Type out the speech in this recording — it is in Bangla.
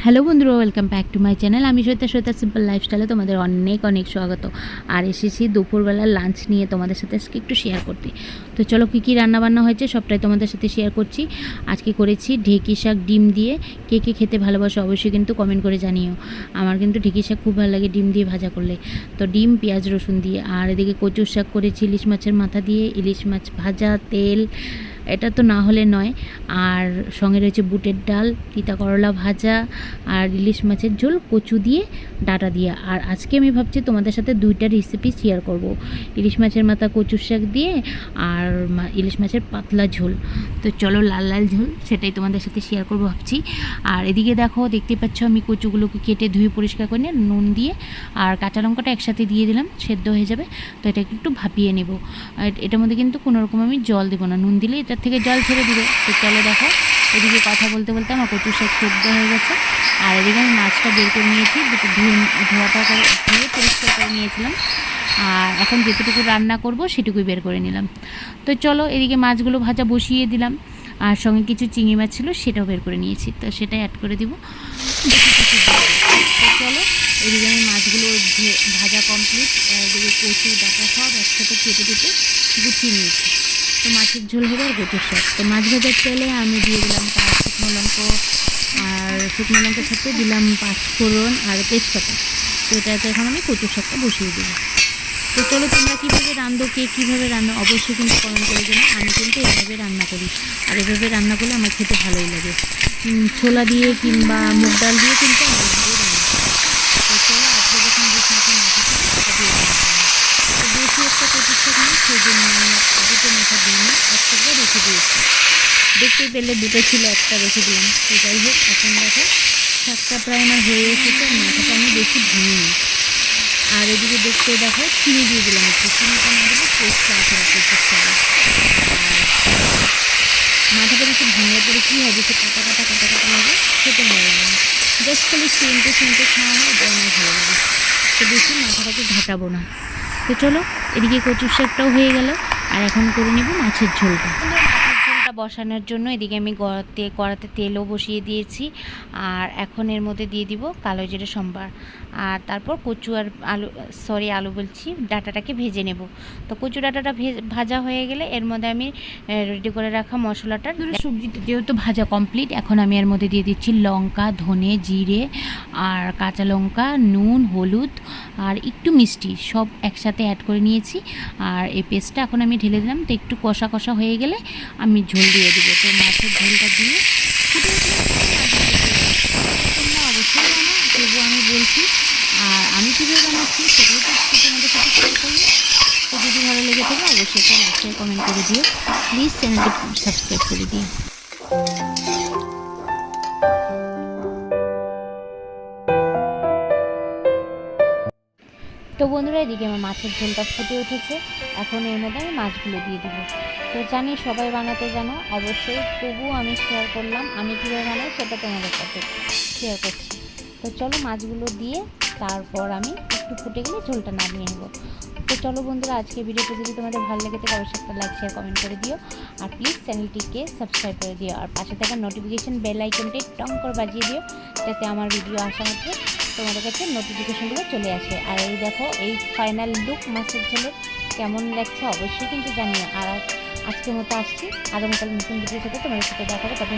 হ্যালো বন্ধুরা, welcome back to my channel. আমি শ্বেতা সিম্পল লাইফস্টাইলে তোমাদের অনেক অনেক স্বাগত। আর এসেছি দুপুরবেলার লাঞ্চ নিয়ে তোমাদের সাথে আজকে একটু শেয়ার করতে। তো চলো কী কী রান্নাবান্না হয়েছে সবটাই তোমাদের সাথে শেয়ার করছি। আজকে করেছি ঢেঁকি শাক ডিম দিয়ে। কে কে খেতে ভালোবাসো অবশ্যই কিন্তু কমেন্ট করে জানিও। আমার কিন্তু ঢেঁকি শাক খুব ভালো লাগে ডিম দিয়ে ভাজা করলে। তো ডিম, পেঁয়াজ, রসুন দিয়ে। আর এদিকে কচুর শাক করেছি ইলিশ মাছের মাথা দিয়ে, ইলিশ মাছ ভাজা, তেল, এটা তো না হলে নয়। আর সঙ্গে রয়েছে বুটের ডাল, তিতা করলা ভাজা, আর ইলিশ মাছের ঝোল কচু দিয়ে, ডাঁটা দিয়ে। আর আজকে আমি ভাবছি তোমাদের সাথে দুইটা রেসিপি শেয়ার করব, ইলিশ মাছের মাথা কচুর শাক দিয়ে আর ইলিশ মাছের পাতলা ঝোল। তো চলো লাল লাল ঝোল সেটাই তোমাদের সাথে শেয়ার করব ভাবছি। আর এদিকে দেখো, দেখতে পাচ্ছ আমি কচুগুলোকে কেটে ধুয়ে পরিষ্কার করে নিয়ে নুন দিয়ে আর কাঁচা লঙ্কাটা একসাথে দিয়ে দিলাম, সেদ্ধ হয়ে যাবে। তো এটাকে একটু ভাপিয়ে নেব। এটার মধ্যে কিন্তু কোনোরকম আমি জল দেবো না, নুন দিলে এটার থেকে জল ছেড়ে দিবে। তো চলো দেখো, এদিকে কথা বলতে বলতে আমার কচুর শাক সেদ্ধ হয়ে গেছে। আর এদিকে আমি মাছটা বের করে নিয়েছি, দুটো ধোয়াটা করে ধুয়ে পরিষ্কার করে নিয়েছিলাম। আর এখন যেটুকু রান্না করব সেটুকুই বের করে নিলাম। তো চলো এদিকে মাছগুলো ভাজা বসিয়ে দিলাম। আর সঙ্গে কিছু চিংড়ি মাছ ছিল সেটাও বের করে নিয়েছি, তো সেটাই অ্যাড করে দিব। তো চলো এদিকে আমি মাছগুলো ভাজা কমপ্লিট। এদিকে কচু ডাঁটা সব একসাথে কেটে কেটে গুছিয়ে নিয়েছি। তো মাছের ঝোল হবে আর কচুর শাক। তো মাছ ভাজার তেলে আমি দিয়ে দিলাম শুকনো লঙ্কা, আর শুকনো লঙ্কার সাথে দিলাম পাঁচফোড়ন আর তেজপাতা। তো এটাতে এখন আমি কচুর শাকটা বসিয়ে দেবো। তো চলো তোমরা কীভাবে রাঁধো, কে কীভাবে রান্না অবশ্যই কিন্তু কমেন্ট করে দেবে। আমি কিন্তু এভাবে রান্না করি, আর এভাবে রান্না করলে আমার খেতে ভালোই লাগে। ছোলা দিয়ে কিংবা মুগ ডাল দিয়ে কিন্তু আমি এভাবেই রান্না করি। তো চলো আজকে যখন বেশ মাথা মাথা দিয়ে তো বেশি একটা কচুর শাক নেই, সেই জন্য আমি দুটো মাথা দিয়ে নিই, একটা করে রেখে দিয়েছি। দেখতেই পেলে দুটো ছিল, একটা রেখে দিলাম। তো যাই হোক, এখন দেখো শাকটা প্রায় আমার হয়ে এসেছে। মাথাটা আমি বেশি ভাঙিনি। আর এদিকে দেখতে দেখো চিনি দিয়ে দিলাম, একটু চিনিটা না দিলে টেস্টটা আসে না কচুর শাকে। মাথাটা বেশি ভাঙলে পরে কী হবে, সে কাটা কাটা লাগে, খেতে ভালো লাগে না। জাস্ট খালি শুনতে খাওয়া হয়, এটা আমার ভালো লাগে। তো বেশি মাথাটাকে ঘাটাবো না। তো চলো এদিকে কচুর শাকটাও হয়ে গেল। আর এখন করে নেব মাছের ঝোলটা। বসানোর জন্য এদিকে আমি কড়াতে তেলও বসিয়ে দিয়েছি। আর এখন এর মধ্যে দিয়ে দিব কালো জিরে সম্বার। আর তারপর কচু আর আলু বলছি, ডাঁটাটাকে ভেজে নেব। তো কচু ডাঁটাটা ভাজা হয়ে গেলে এর মধ্যে আমি রেডি করে রাখা মশলাটার সবজিটা যেহেতু ভাজা কমপ্লিট, এখন আমি এর মধ্যে দিয়ে দিচ্ছি লঙ্কা, ধনে, জিরে আর কাঁচা লঙ্কা, নুন, হলুদ আর একটু মিষ্টি সব একসাথে অ্যাড করে নিয়েছি। আর এই পেস্টটা এখন আমি ঢেলে দিলাম। তো একটু কষা কষা হয়ে গেলে আমি ঝোল দিয়ে দেবো। তো মাছের ঝোলটা দিয়ে তোমরা অবশ্যই জানো, তবুও আমি বলছি। আর আমি কীভাবে বানাচ্ছি সেটাই তো তোমাদের সাথে শেয়ার করি। তো যদি ভালো লেগে থাকে অবশ্যই একটা লাইক শেয়ার কমেন্ট করে দিও। প্লিজ চ্যানেলটি সাবস্ক্রাইব করে দিও। তো বন্ধুরা, এদিকে আমার মাছের ঝোলটা ফুটে উঠেছে। এখন এর মধ্যে আমি মাছগুলো দিয়ে দেবো। তো জানি সবাই বানাতে জানো অবশ্যই, তবুও আমি শেয়ার করলাম আমি কীভাবে বানাই সেটা তোমাদের সাথে শেয়ার করছি। তো চলো মাছগুলো দিয়ে তারপর আমি একটু ফুটে গেলে ঝোলটা নামিয়ে নেব। তো চলো বন্ধুরা, আজকে ভিডিওটা যদি তোমাদের ভালো লেগে থাকে অবশ্যই একটা লাইক শেয়ার কমেন্ট করে দিও। আর প্লিজ চ্যানেলটিকে সাবস্ক্রাইব করে দিও। আর পাশে থাকা নোটিফিকেশান বেল আইকনটি টং করে বাজিয়ে দিও, যাতে আমার ভিডিও আসা মাত্র তোমাদের কাছে নোটিফিকেশানগুলো চলে আসে। আর এই দেখো এই ফাইনাল লুক মাছের ঝোলের কেমন লাগছে অবশ্যই কিন্তু জানিও। আর আজকের মতো আসছি, আগামীকাল নতুন ভিডিও থেকে তোমাদের সাথে দেখা হবে। তখন